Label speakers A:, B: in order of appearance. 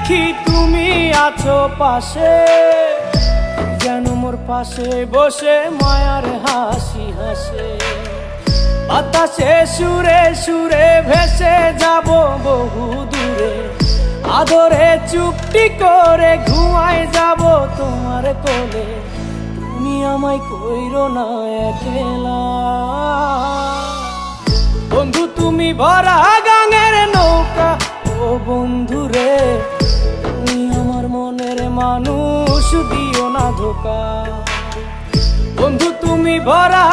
A: দেখি তুমি আছো পাশে, যেন মোর পাশে বসে মায়ার হাসি হাসে। বাতাসে সুরে সুরে ভেসে যাব বহু দূরে, আদরে চুপটি করে ঘুমায় যাব তোমার কোলে। তুমি আমায় কইরো না একলা বন্ধু, তুমি ভরা গাঙের নৌকা। ও বন্ধু রে, তুমি আমার মনের মানুষ, দিও না ধোকা। বন্ধু তুমি ভরা